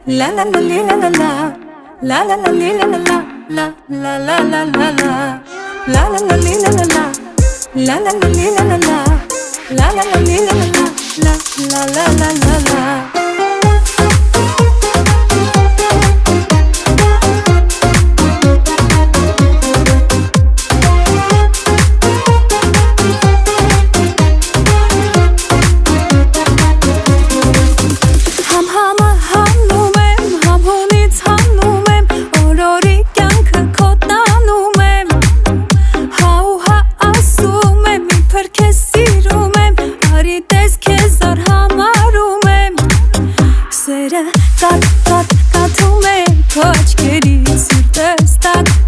La la la li la la la. La la la li la la la. La la la la la la. La la la li la la la. La la la li la la la. La la la li la la la. La la la la la. Կաթում է քո աչքերից սիրտս տակ